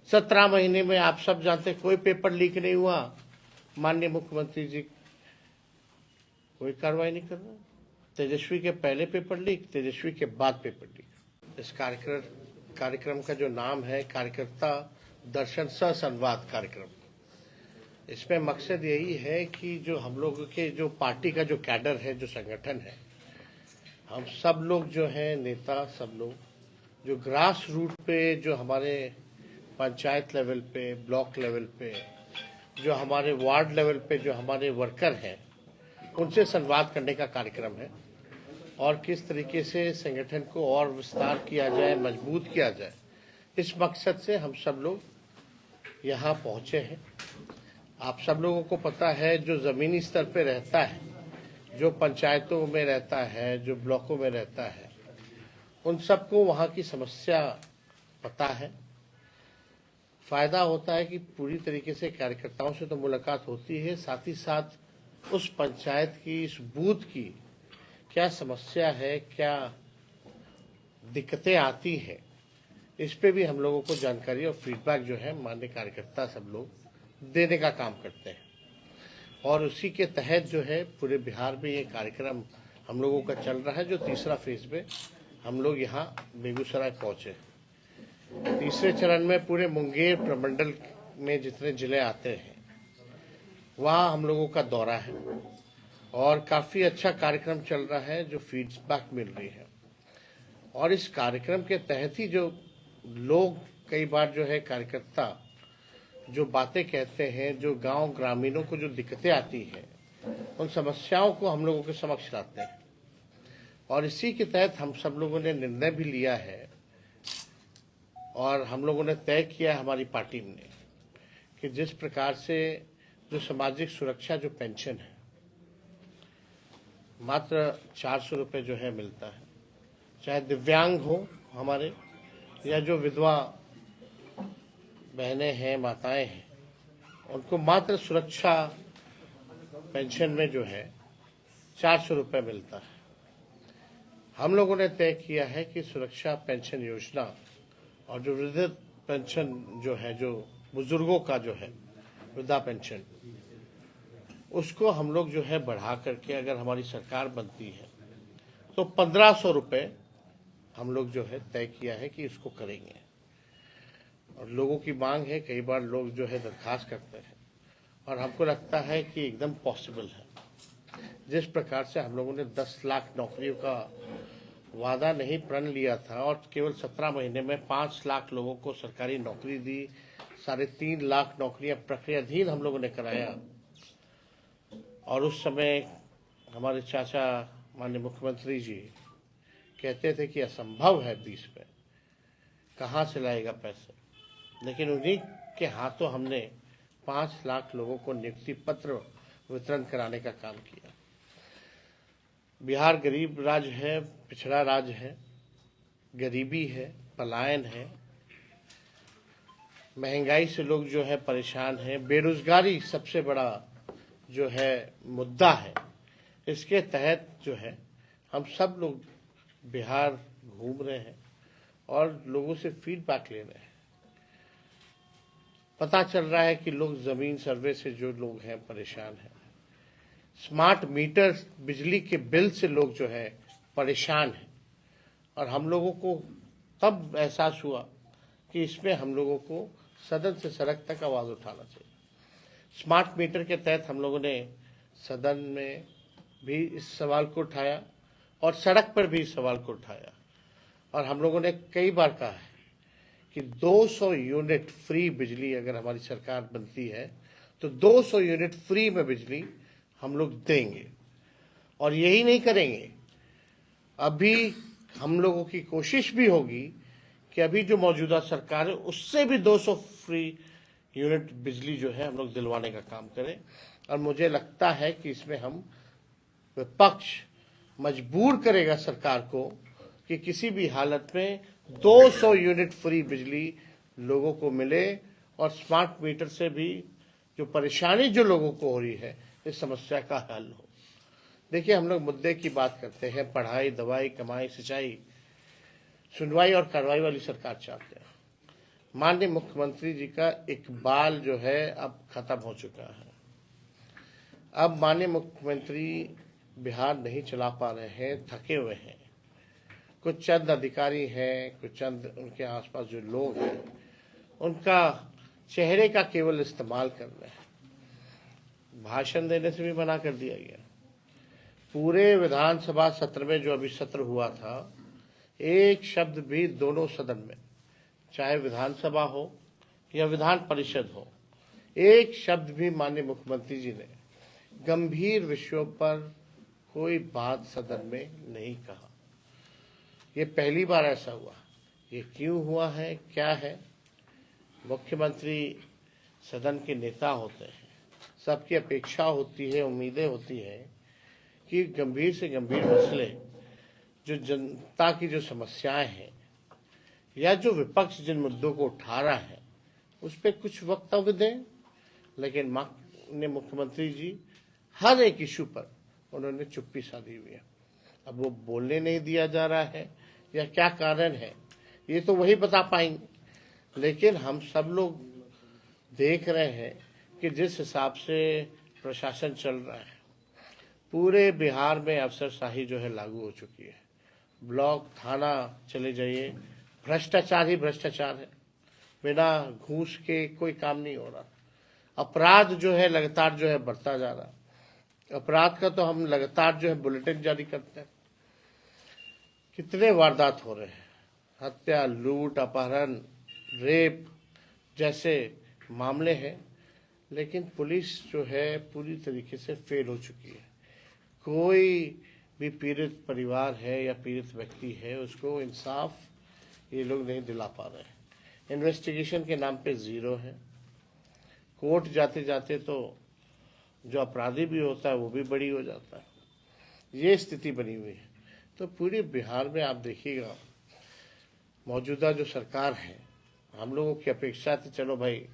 17 महीने में आप सब जानते कोई पेपर लीक नहीं हुआ। माननीय मुख्यमंत्री जी कोई कार्रवाई नहीं कर रहे। तेजस्वी के पहले पेपर लीक, तेजस्वी के बाद पेपर लीक। इस कार्यक्रम का जो नाम है कार्यकर्ता दर्शन सह संवाद कार्यक्रम, इसमें मकसद यही है कि जो हम लोगों के जो पार्टी का जो कैडर है, जो संगठन है, हम सब लोग जो है नेता, सब लोग जो ग्रास रूट पे, जो हमारे पंचायत लेवल पे, ब्लॉक लेवल पे, जो हमारे वार्ड लेवल पे जो हमारे वर्कर हैं, उनसे संवाद करने का कार्यक्रम है। और किस तरीके से संगठन को और विस्तार किया जाए, मजबूत किया जाए, इस मकसद से हम सब लोग यहाँ पहुँचे हैं। आप सब लोगों को पता है, जो ज़मीनी स्तर पे रहता है, जो पंचायतों में रहता है, जो ब्लॉकों में रहता है, उन सबको वहाँ की समस्या पता है। फायदा होता है कि पूरी तरीके से कार्यकर्ताओं से तो मुलाकात होती है, साथ ही साथ उस पंचायत की, इस बूथ की क्या समस्या है, क्या दिक्कतें आती हैं, इस पे भी हम लोगों को जानकारी और फीडबैक जो है माननीय कार्यकर्ता सब लोग देने का काम करते हैं। और उसी के तहत जो है पूरे बिहार में ये कार्यक्रम हम लोगों का चल रहा है। जो तीसरा फेज में हम लोग यहाँ बेगूसराय पहुँचे। तीसरे चरण में पूरे मुंगेर प्रमंडल में जितने जिले आते हैं वहाँ हम लोगों का दौरा है और काफ़ी अच्छा कार्यक्रम चल रहा है, जो फीडबैक मिल रही है। और इस कार्यक्रम के तहत ही जो लोग कई बार जो है कार्यकर्ता जो बातें कहते हैं, जो गांव ग्रामीणों को जो दिक्कतें आती हैं, उन समस्याओं को हम लोगों के समक्ष लाते हैं। और इसी के तहत हम सब लोगों ने निर्णय भी लिया है और हम लोगों ने तय किया हमारी पार्टी ने कि जिस प्रकार से जो सामाजिक सुरक्षा जो पेंशन है मात्र 400 रुपये जो है मिलता है, चाहे दिव्यांग हो हमारे या जो विधवा बहनें हैं, माताएं हैं, उनको मात्र सुरक्षा पेंशन में जो है 400 रुपये मिलता है। हम लोगों ने तय किया है कि सुरक्षा पेंशन योजना और जो वृद्ध पेंशन जो है, जो बुजुर्गों का जो है वृद्धा पेंशन, उसको हम लोग जो है बढ़ा करके, अगर हमारी सरकार बनती है तो 1500 रुपये हम लोग जो है तय किया है कि इसको करेंगे। और लोगों की मांग है, कई बार लोग जो है दरखास्त करते हैं और हमको लगता है कि एकदम पॉसिबल है। जिस प्रकार से हम लोगों ने 10 लाख नौकरियों का वादा नहीं प्रण लिया था और केवल 17 महीने में 5 लाख लोगों को सरकारी नौकरी दी, 3.5 लाख नौकरियां प्रक्रियाधीन हम लोगों ने कराया। और उस समय हमारे चाचा माननीय मुख्यमंत्री जी कहते थे कि असंभव है 20 में, कहाँ से लाएगा पैसे। लेकिन उन्हीं के हाथों हमने 5 लाख लोगों को नियुक्ति पत्र वितरण कराने का काम किया। बिहार गरीब राज्य है, पिछड़ा राज्य है, गरीबी है, पलायन है, महंगाई से लोग जो है परेशान हैं, बेरोजगारी सबसे बड़ा जो है मुद्दा है। इसके तहत जो है हम सब लोग बिहार घूम रहे हैं और लोगों से फीडबैक ले रहे हैं। पता चल रहा है कि लोग जमीन सर्वे से जो लोग हैं परेशान हैं, स्मार्ट मीटर बिजली के बिल से लोग जो है परेशान हैं। और हम लोगों को तब एहसास हुआ कि इसमें हम लोगों को सदन से सड़क तक आवाज़ उठाना चाहिए। स्मार्ट मीटर के तहत हम लोगों ने सदन में भी इस सवाल को उठाया और सड़क पर भी इस सवाल को उठाया। और हम लोगों ने कई बार कहा है कि 200 यूनिट फ्री बिजली अगर हमारी सरकार बनती है तो 200 यूनिट फ्री में बिजली हम लोग देंगे। और यही नहीं करेंगे, अभी हम लोगों की कोशिश भी होगी कि अभी जो मौजूदा सरकार है उससे भी 200 फ्री यूनिट बिजली जो है हम लोग दिलवाने का काम करें। और मुझे लगता है कि इसमें हम विपक्ष मजबूर करेगा सरकार को कि किसी भी हालत में 200 यूनिट फ्री बिजली लोगों को मिले और स्मार्ट मीटर से भी जो परेशानी जो लोगों को हो रही है इस समस्या का हल हो। देखिए, हम लोग मुद्दे की बात करते हैं, पढ़ाई, दवाई, कमाई, सिंचाई, सुनवाई और कार्रवाई वाली सरकार चाहते हैं। माननीय मुख्यमंत्री जी का इकबाल जो है अब खत्म हो चुका है। अब माननीय मुख्यमंत्री बिहार नहीं चला पा रहे हैं, थके हुए हैं। कुछ चंद अधिकारी हैं, कुछ चंद उनके आसपास जो लोग हैं, उनका चेहरे का केवल इस्तेमाल कर रहे हैं। भाषण देने से भी मना कर दिया गया। पूरे विधानसभा सत्र में जो अभी सत्र हुआ था, एक शब्द भी दोनों सदन में, चाहे विधानसभा हो या विधान परिषद हो, एक शब्द भी माननीय मुख्यमंत्री जी ने गंभीर विषयों पर कोई बात सदन में नहीं कहा। ये पहली बार ऐसा हुआ। ये क्यों हुआ है, क्या है? मुख्यमंत्री सदन के नेता होते हैं, सबकी अपेक्षा होती है, उम्मीदें होती है कि गंभीर से गंभीर मसले, जो जनता की जो समस्याएं हैं या जो विपक्ष जिन मुद्दों को उठा रहा है, उस पर कुछ वक्तव्य दें। लेकिन माननीय मुख्यमंत्री जी हर एक इशू पर उन्होंने चुप्पी साधी हुई है। अब वो बोलने नहीं दिया जा रहा है या क्या कारण है, ये तो वही बता पाएंगे। लेकिन हम सब लोग देख रहे हैं कि जिस हिसाब से प्रशासन चल रहा है, पूरे बिहार में अफसरशाही जो है लागू हो चुकी है। ब्लॉक थाना चले जाइए, भ्रष्टाचार ही भ्रष्टाचार है। बिना घूस के कोई काम नहीं हो रहा। अपराध जो है लगातार जो है बढ़ता जा रहा है। अपराध का तो हम लगातार जो है बुलेटिन जारी करते हैं। कितने वारदात हो रहे हैं, हत्या, लूट, अपहरण, रेप जैसे मामले हैं, लेकिन पुलिस जो है पूरी तरीके से फेल हो चुकी है। कोई भी पीड़ित परिवार है या पीड़ित व्यक्ति है, उसको इंसाफ ये लोग नहीं दिला पा रहे हैं। इन्वेस्टिगेशन के नाम पे जीरो है। कोर्ट जाते जाते तो जो अपराधी भी होता है वो भी बरी हो जाता है। ये स्थिति बनी हुई है। तो पूरे बिहार में आप देखिएगा, मौजूदा जो सरकार है, हम लोगों की अपेक्षा थी चलो भाई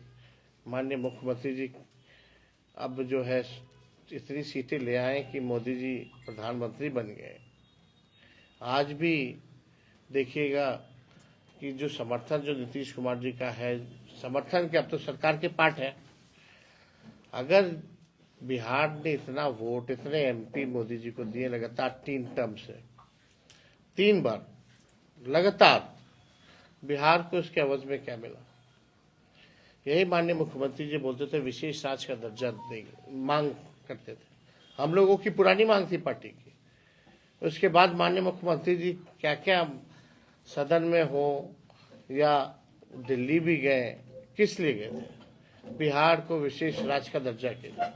माननीय मुख्यमंत्री जी अब जो है इतनी सीटें ले आए कि मोदी जी प्रधानमंत्री बन गए। आज भी देखिएगा कि जो समर्थन जो नीतीश कुमार जी का है, समर्थन के अब तो सरकार के पार्ट है। अगर बिहार ने इतना वोट, इतने एमपी मोदी जी को दिए लगातार 3 टर्म से, 3 बार लगातार, बिहार को इसके एवज में क्या मिला? यही माननीय मुख्यमंत्री जी बोलते थे विशेष राज्य का दर्जा देंगे, मांग करते थे। हम लोगों की पुरानी मांग थी पार्टी की। उसके बाद माननीय मुख्यमंत्री जी क्या क्या सदन में हो या दिल्ली भी गए, किस लिए गए थे? बिहार को विशेष राज्य का दर्जा के लिए।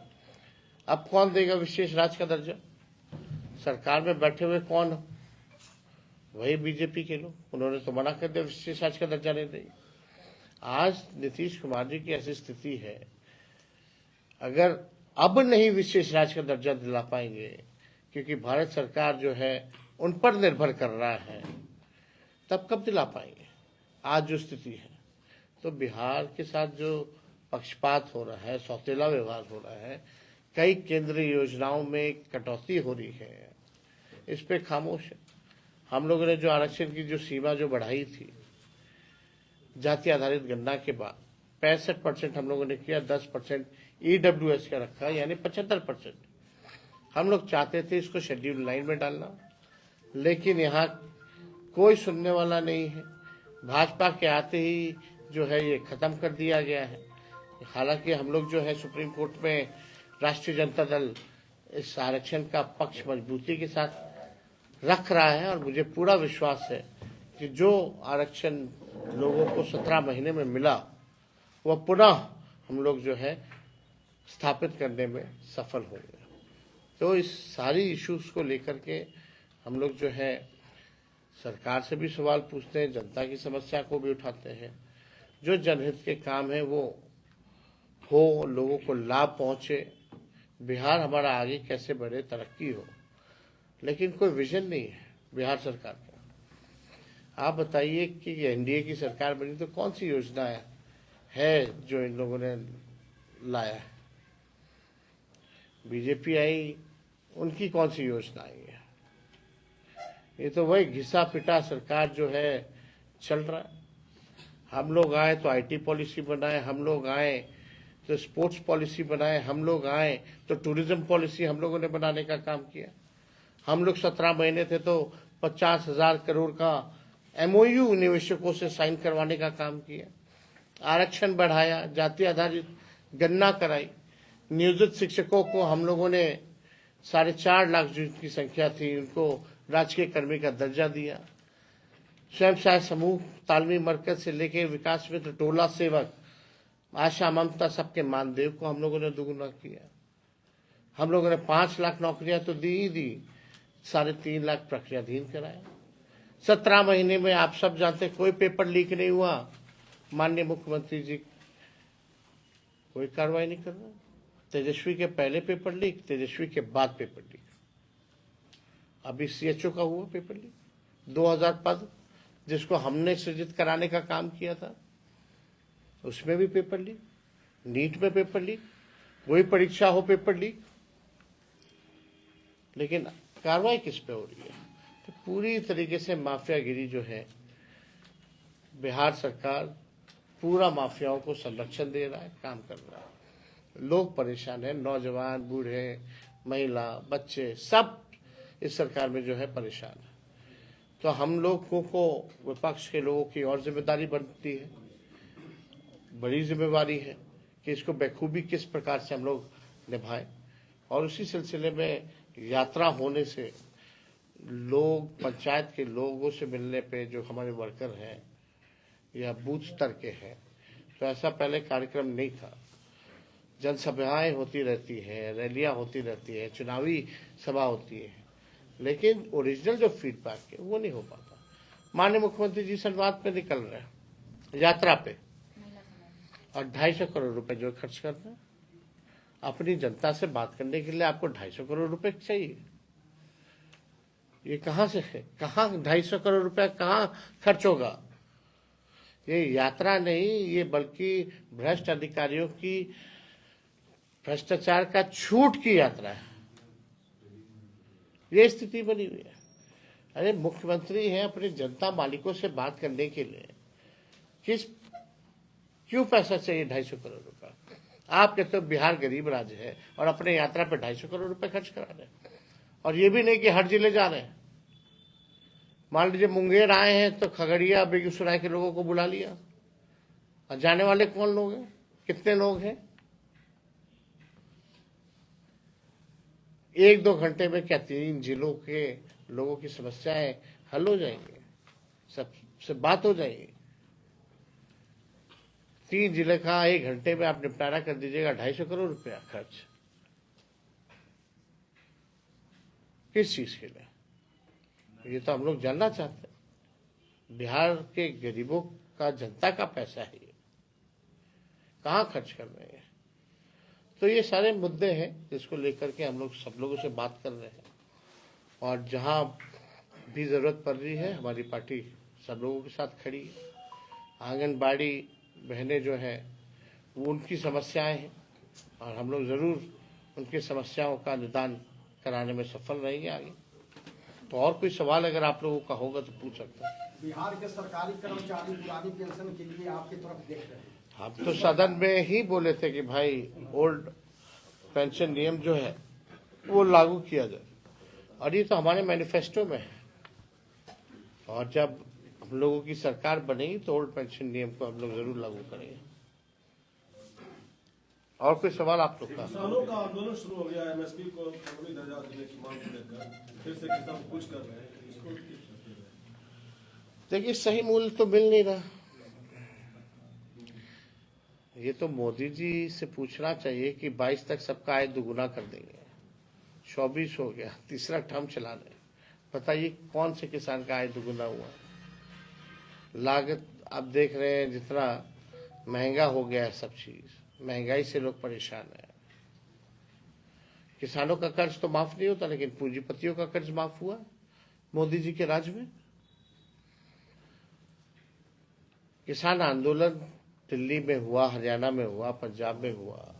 अब कौन देगा विशेष राज्य का दर्जा? सरकार में बैठे हुए कौन? वही बीजेपी के लोग। उन्होंने तो मना कर दिया, विशेष राज्य का दर्जा नहीं देंगे। आज नीतीश कुमार जी की ऐसी स्थिति है, अगर अब नहीं विशेष राज्य का दर्जा दिला पाएंगे, क्योंकि भारत सरकार जो है उन पर निर्भर कर रहा है, तब कब दिला पाएंगे? आज जो स्थिति है, तो बिहार के साथ जो पक्षपात हो रहा है, सौतेला व्यवहार हो रहा है, कई केंद्रीय योजनाओं में कटौती हो रही है, इस पे खामोश है। हम लोगों ने जो आरक्षण की जो सीमा जो बढ़ाई थी, जाति आधारित गणना के बाद 65% हम लोगों ने किया, 10% EWS का रखा, यानी 75%। हम लोग चाहते थे इसको शेड्यूल 9 में डालना, लेकिन यहाँ कोई सुनने वाला नहीं है। भाजपा के आते ही जो है ये खत्म कर दिया गया है। हालांकि हम लोग जो है सुप्रीम कोर्ट में राष्ट्रीय जनता दल इस आरक्षण का पक्ष मजबूती के साथ रख रहा है, और मुझे पूरा विश्वास है कि जो आरक्षण लोगों को 17 महीने में मिला, वह पुनः हम लोग जो है स्थापित करने में सफल होंगे। तो इस सारी इश्यूज को लेकर के हम लोग जो है सरकार से भी सवाल पूछते हैं, जनता की समस्या को भी उठाते हैं। जो जनहित के काम है वो हो, लोगों को लाभ पहुंचे, बिहार हमारा आगे कैसे बढ़े, तरक्की हो, लेकिन कोई विजन नहीं है बिहार सरकार का। आप बताइए कि एनडीए की सरकार बनी तो कौन सी योजना है जो इन लोगों ने लाया है? बीजेपी आई, उनकी कौन सी योजना आई है? ये तो वही घिसा पिटा सरकार जो है चल रहा है। हम लोग आए तो आईटी पॉलिसी बनाए, हम लोग आए तो स्पोर्ट्स पॉलिसी बनाए, हम लोग आए तो टूरिज्म पॉलिसी हम लोगों ने बनाने का काम किया। हम लोग 17 महीने थे तो 50,000 करोड़ का एमओयू निवेशकों से साइन करवाने का काम किया। आरक्षण बढ़ाया, जाति आधारित गणना कराई, नियोजित शिक्षकों को हम लोगों ने 4.5 लाख जिनकी संख्या थी उनको राजकीय कर्मी का दर्जा दिया। स्वयं सहायता समूह, तालमी मरकज से लेकर विकास मित्र, टोला सेवक, आशा, ममता, सबके मानदेव को हम लोगों ने दुगुना किया। हम लोगों ने 5 लाख नौकरियां तो दी ही दी, 3.5 लाख प्रक्रियाधीन कराया। 17 महीने में आप सब जानते कोई पेपर लीक नहीं हुआ। माननीय मुख्यमंत्री जी कोई कार्रवाई नहीं कर रहा। तेजस्वी के पहले पेपर लीक, तेजस्वी के बाद पेपर लीक। अभी सीएचओ का हुआ पेपर लीक, 2000 पद जिसको हमने सृजित कराने का काम किया था, उसमें भी पेपर लीक। नीट में पेपर लीक, कोई परीक्षा हो पेपर लीक, लेकिन कार्रवाई किस पे हो रही है? तो पूरी तरीके से माफियागिरी जो है, बिहार सरकार पूरा माफियाओं को संरक्षण दे रहा है, काम कर रहा है। लोग परेशान हैं, नौजवान, बूढ़े, महिला, बच्चे, सब इस सरकार में जो है परेशान है। तो हम लोगों को, विपक्ष के लोगों की और जिम्मेदारी बनती है, बड़ी जिम्मेवारी है कि इसको बखूबी किस प्रकार से हम लोग निभाएं। और उसी सिलसिले में यात्रा होने से लोग, पंचायत के लोगों से मिलने पे जो हमारे वर्कर हैं या बूथ स्तर के हैं, तो ऐसा पहले कार्यक्रम नहीं था। जनसभाएं होती रहती है, रैलियां होती रहती है, चुनावी सभा होती है, लेकिन ओरिजिनल जो फीडबैक है वो नहीं हो पाता। माननीय मुख्यमंत्री जी संवाद पे निकल रहे हैं, यात्रा पे, और 250 करोड़ रुपए जो खर्च कर रहे हैं अपनी जनता से बात करने के लिए, आपको 250 करोड़ रुपए चाहिए। ये कहां से है? कहां 250 करोड़ रुपए कहां खर्च होगा? ये यात्रा नहीं, ये बल्कि भ्रष्ट अधिकारियों की, भ्रष्टाचार का छूट की यात्रा है। ये स्थिति बनी हुई है। अरे मुख्यमंत्री हैं, अपने जनता मालिकों से बात करने के लिए क्यों पैसा चाहिए 250 करोड़ रुपए? आप कहते हो बिहार गरीब राज्य है और अपने यात्रा पे 250 करोड़ रुपए खर्च करा रहे हैं। और ये भी नहीं कि हर जिले जा रहे हैं। मान लीजिए मुंगेर आए हैं तो खगड़िया, बेगूसराय के लोगों को बुला लिया, और जाने वाले कौन लोग हैं, कितने लोग हैं? 1-2 घंटे में क्या 3 जिलों के लोगों की समस्याएं हल हो जाएंगी? सबसे बात हो जाएगी। 3 जिले का 1 घंटे में आप निपटारा कर दीजिएगा, 250 करोड़ रुपया खर्च किस चीज के लिए? ये तो हम लोग जानना चाहते हैं। बिहार के गरीबों का, जनता का पैसा है, ये कहाँ खर्च कर रहे हैं? तो ये सारे मुद्दे हैं जिसको लेकर के हम लोग सब लोगों से बात कर रहे हैं, और जहां भी जरूरत पड़ रही है हमारी पार्टी सब लोगों के साथ खड़ी है। आंगनबाड़ी बहनें जो हैं वो उनकी समस्याएं हैं, और हम लोग जरूर उनकी समस्याओं का निदान कराने में सफल रहेंगे आगे। तो और कोई सवाल अगर आप लोगों का होगा तो पूछ सकते हैं। बिहार के सरकारी कर्मचारी पुरानी पेंशन के लिए आपकी तरफ देख रहे हैं। हम तो सदन में ही बोले थे कि भाई ओल्ड पेंशन नियम जो है वो लागू किया जाए, और ये तो हमारे मैनिफेस्टो में है। और जब हम लोगों की सरकार बनेगी तो ओल्ड पेंशन नियम को हम लोग जरूर लागू करेंगे। और कोई सवाल आप लोग का? किसानों का आंदोलन शुरू हो गया है, एमएसपी को कानूनी दर्जा देने की मांग को लेकर फिर से किसान कुछ कर रहे हैं, इसको देखिए सही मूल्य तो मिल नहीं रहा। ये तो मोदी जी से पूछना चाहिए कि 22 तक सबका आय दुगुना कर देंगे, 24 हो गया, तीसरा टर्म चला रहे। बताइए कौन से किसान का आय दुगुना हुआ? लागत आप देख रहे हैं, जितना महंगा हो गया है सब चीज, महंगाई से लोग परेशान हैं। किसानों का कर्ज तो माफ नहीं होता, लेकिन पूंजीपतियों का कर्ज माफ हुआ मोदी जी के राज में। किसान आंदोलन दिल्ली में हुआ, हरियाणा में हुआ, पंजाब में हुआ।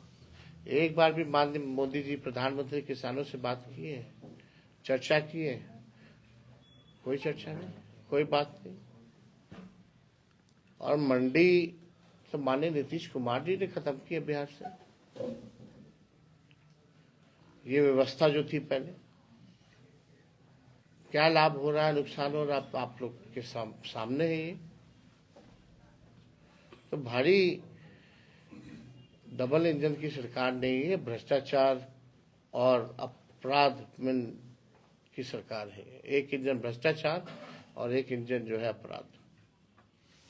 एक बार भी माननीय मोदी जी प्रधानमंत्री किसानों से बात किए, चर्चा किए? कोई चर्चा नहीं, कोई बात नहीं। और मंडी तो माननीय नीतीश कुमार जी ने खत्म किया बिहार से। ये व्यवस्था जो थी पहले, क्या लाभ हो रहा है, नुकसान हो रहा है, आप लोग के सामने है। ये तो भारी डबल इंजन की सरकार नहीं है, भ्रष्टाचार और अपराध में की सरकार है। एक इंजन भ्रष्टाचार और एक इंजन जो है अपराध,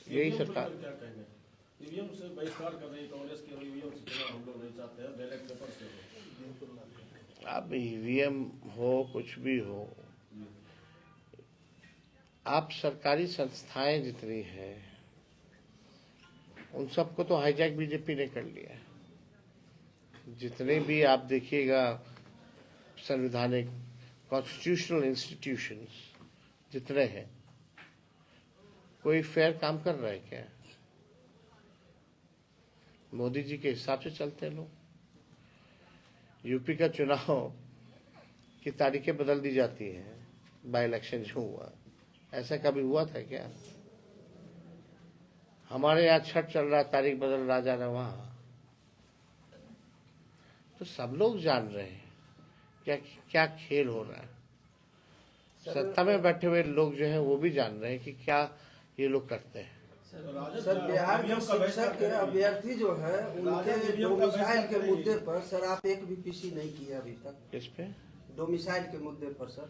यही सरकार। क्या कहना है? ईवीएम से बहिष्कार कर रही कांग्रेस के, ईवीएम से चुनाव हम लोग नहीं चाहते हैं, बैलेट पेपर से हो। अब ईवीएम हो कुछ भी हो, आप सरकारी संस्थाएं जितनी हैं उन सबको तो हाईजैक बीजेपी ने कर लिया है। जितने भी आप देखिएगा संवैधानिक कॉन्स्टिट्यूशनल इंस्टीट्यूशंस जितने हैं, कोई फेयर काम कर रहा है क्या? मोदी जी के हिसाब से चलते हैं लोग। यूपी का चुनाव की तारीखें बदल दी जाती हैं, बाई इलेक्शन जो हुआ, ऐसा कभी हुआ था क्या? हमारे यहाँ छठ चल रहा, तारीख बदल रहा, जाना वहां। तो सब लोग जान रहे हैं क्या क्या खेल हो रहा है। सत्ता में बैठे हुए लोग जो हैं वो भी जान रहे हैं कि क्या ये लोग करते हैं। सर बिहार के शिक्षक के अभ्यर्थी जो है उनके डोमिसाइल के मुद्दे पर सर आप एक भी पीसी नहीं किया अभी तक। किस पे? डोमिसाइल के मुद्दे पर सर।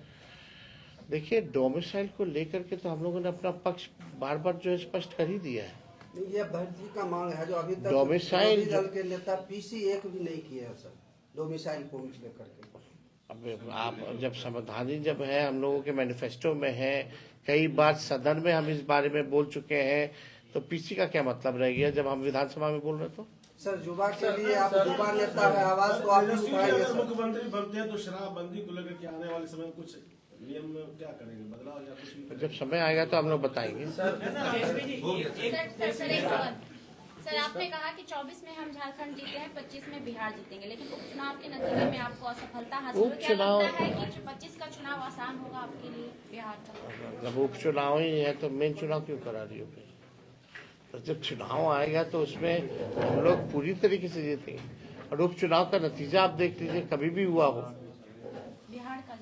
देखिए, डोमिसाइल को लेकर के तो हम लोगों ने अपना पक्ष बार बार जो है स्पष्ट कर ही दिया है। ये अभ्यर्थी का मांग है जो अभी तक डोमिसाइल विरोधी दल के नेता पीसी एक भी नहीं किए हैं सर, डोमिसाइल को लेकर के। अब आप जब संवैधानिक जब है, हम लोगों के मैनिफेस्टो में है, कई बार सदन में हम इस बारे में बोल चुके हैं, तो पीसी का क्या मतलब रह गया जब हम विधानसभा में बोल रहे तो? सर युवा के लिए आप युवा नेता है, आवाज तो आप ही उठाएंगे सर। मुख्यमंत्री बनते हैं तो शराबबंदी को लेकर के आने वाले समय में कुछ नियम में क्या करेंगे, बदलाव या कुछ भी? जब समय आएगा तो हम लोग बताएंगे। सर आपने कहा कि 24 में हम झारखंड जीते हैं, 25 में बिहार जीतेंगे, लेकिन उपचुनाव के नतीजे में आपको असफलता हासिल हुई। क्या लगता है कि 25 का चुनाव आसान होगा आपके लिए बिहार का? जब उपचुनाव ही है तो मेन चुनाव क्यों करा रही हो? तो जब चुनाव आएगा तो उसमें हम लोग पूरी तरीके से जीतेंगे। और उपचुनाव का नतीजा आप देख लीजिए, कभी भी हुआ हो। बिहार का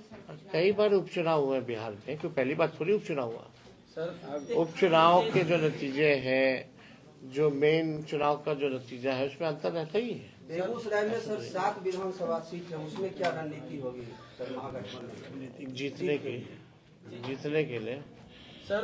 कई बार उपचुनाव हुए बिहार में, क्यों पहली बार थोड़ी उपचुनाव हुआ। सर उपचुनाव के जो नतीजे हैं, जो मेन चुनाव का जो नतीजा है, उसमें अंतर रहता ही है। बेगूसराय में सर 7 विधानसभा सीट है, उसमें क्या रणनीति होगी सर महागठबंधन जीतने के लिए? सर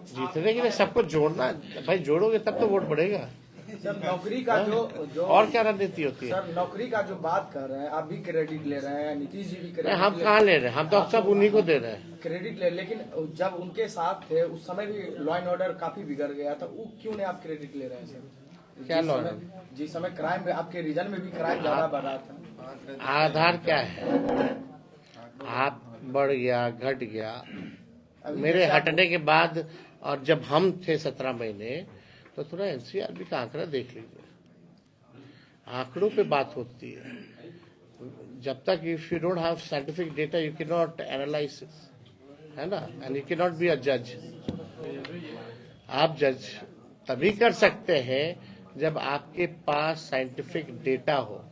जीतने के लिए सबको जोड़ना, भाई जोड़ोगे तब तो वोट बढ़ेगा। सर नौकरी का जो और क्या रणनीति होती है? सर नौकरी का जो बात कर रहे हैं, आप भी क्रेडिट ले रहे हैं, नीतीश जी भी क्रेडिट हम कहाँ ले रहे हैं? हम तो सब उन्हीं को दे रहे हैं क्रेडिट ले। लेकिन जब उनके साथ थे उस समय भी लॉ एंड ऑर्डर काफी बिगड़ गया था, वो क्यों नहीं आप क्रेडिट ले रहे हैं सर? क्या लॉ? जिस समय क्राइम आपके रीजन में भी क्राइम ज्यादा बढ़ रहा था। आधार क्या है? आप बढ़ गया, घट गया। मेरे हटने के बाद और जब हम थे 17 महीने, तो थोड़ा एनसीआरबी का आंकड़ा देख लीजिए। आंकड़ों पे बात होती है। जब तक if you don't have scientific data you can not analyse, है ना, and you can not be a जज। आप जज तभी कर सकते हैं जब आपके पास साइंटिफिक डेटा हो।